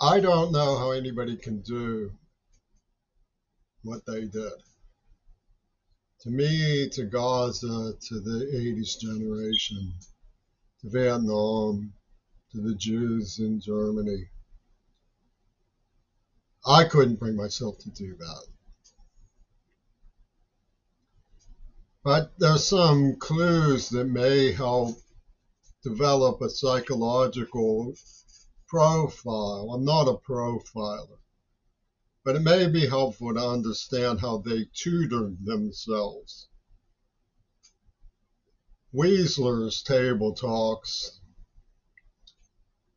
I don't know how anybody can do what they did. To me, to Gaza, to the 80s generation, to Vietnam, to the Jews in Germany, I couldn't bring myself to do that. But there's some clues that may help develop a psychological profile. I'm not a profiler, but it may be helpful to understand how they tutored themselves. Weasler's table talks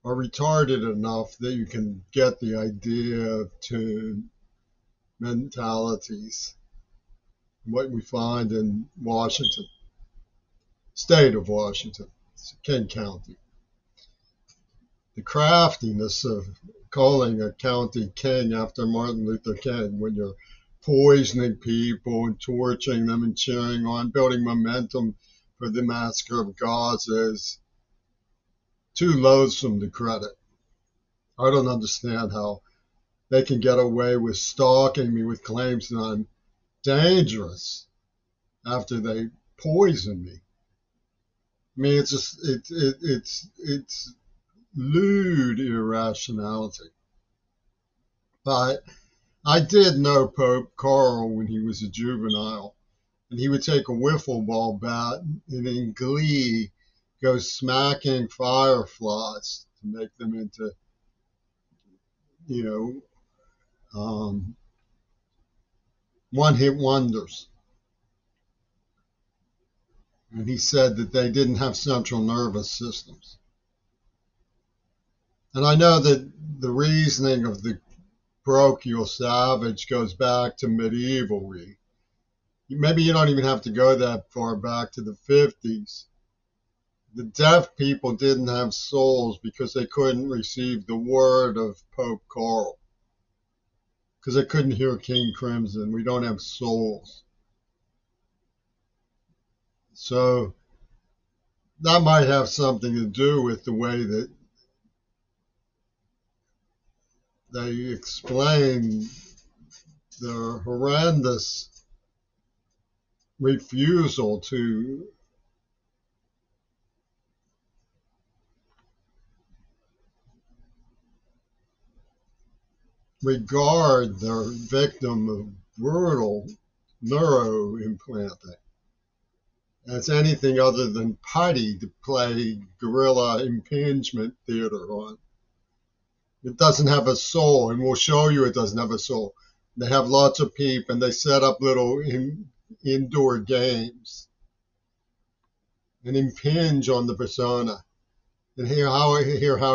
are retarded enough that you can get the idea to mentalities, what we find in Washington, state of Washington, King County. The craftiness of calling a county king after Martin Luther King when you're poisoning people and torturing them and cheering on, building momentum for the massacre of Gaza is too loathsome to credit. I don't understand how they can get away with stalking me with claims that I'm dangerous after they poison me. I mean, it's just it's lewd irrationality. But I did know Pope Carl when he was a juvenile, and he would take a wiffle ball bat and in glee go smacking fireflies to make them into, you one-hit wonders. And he said that they didn't have central nervous systems. And I know that the reasoning of the parochial savage goes back to medievalry. Maybe you don't even have to go that far back to the 50s. The deaf people didn't have souls because they couldn't receive the word of Pope Carl, because they couldn't hear King Crimson. We don't have souls. So that might have something to do with the way that they explain the horrendous refusal to regard their victim of brutal neuroimplanting as anything other than putty to play guerrilla impingement theater on. It doesn't have a soul, and we'll show you it doesn't have a soul. They have lots of peep, and they set up little indoor games and impinge on the persona and hear how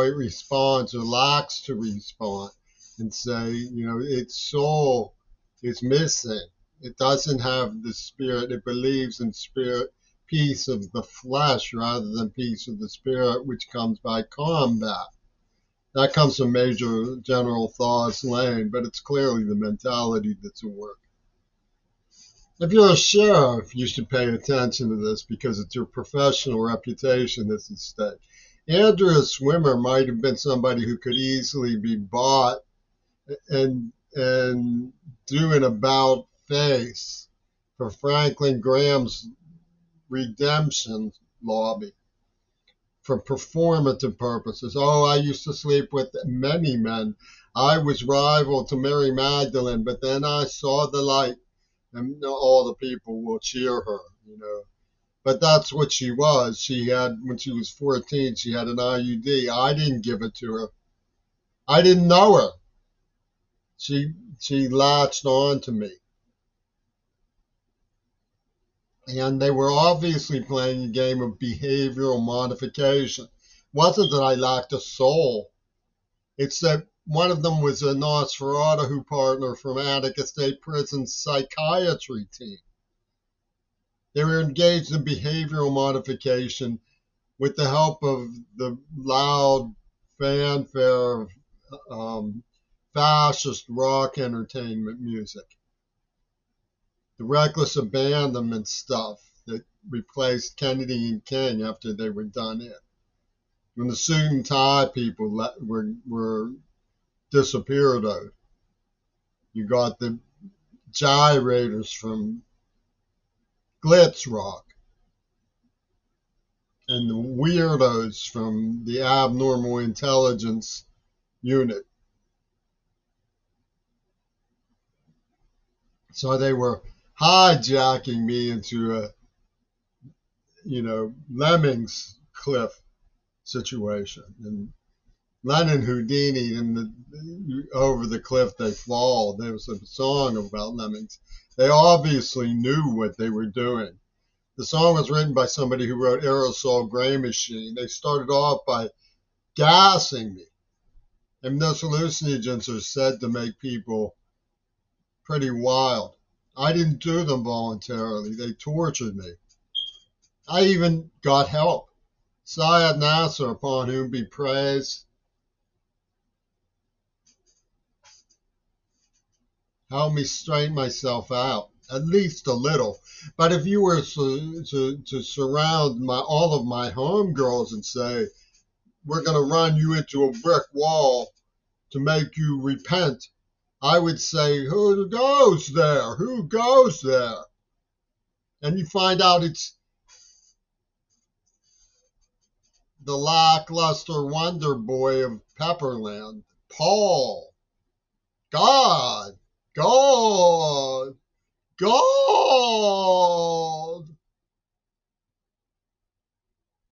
it responds or lacks to respond, and say, its soul is missing. It doesn't have the spirit. It believes in spirit, peace of the flesh rather than peace of the spirit, which comes by combat. That comes from Major General Thaw's Lane, but it's clearly the mentality that's at work. If you're a sheriff, you should pay attention to this because it's your professional reputation that's at stake. Andrea Swimmer might have been somebody who could easily be bought and do an about face for Franklin Graham's redemption lobby for performative purposes. Oh, I used to sleep with many men. I was rival to Mary Magdalene, but then I saw the light, and all the people will cheer her. But that's what she was. She had, when she was 14, she had an IUD. I didn't give it to her. I didn't know her. She latched on to me. And they were obviously playing a game of behavioral modification. It wasn't that I lacked a soul. It's that one of them was a Nosferatu partner from Attica State Prison's psychiatry team. They were engaged in behavioral modification with the help of the loud fanfare of fascist rock entertainment music. The reckless abandonment stuff that replaced Kennedy and King after they were done in. When the suit and tie people were disappear, though. You got the gyrators from Glitz Rock and the weirdos from the Abnormal Intelligence Unit. So they were hijacking me into a, Lemmings cliff situation. And Lennon Houdini and over the cliff they fall. There was a song about lemmings. They obviously knew what they were doing. The song was written by somebody who wrote Aerosol Gray Machine. They started off by gassing me. And those hallucinogens are said to make people pretty wild. I didn't do them voluntarily. They tortured me. I even got help. Syed Nasser, upon whom be praise, helped me straighten myself out, at least a little. But if you were to surround all of my homegirls and say, we're going to run you into a brick wall to make you repent, I would say, who goes there? Who goes there? And you find out it's the lackluster wonder boy of Pepperland, Paul. God, God, God.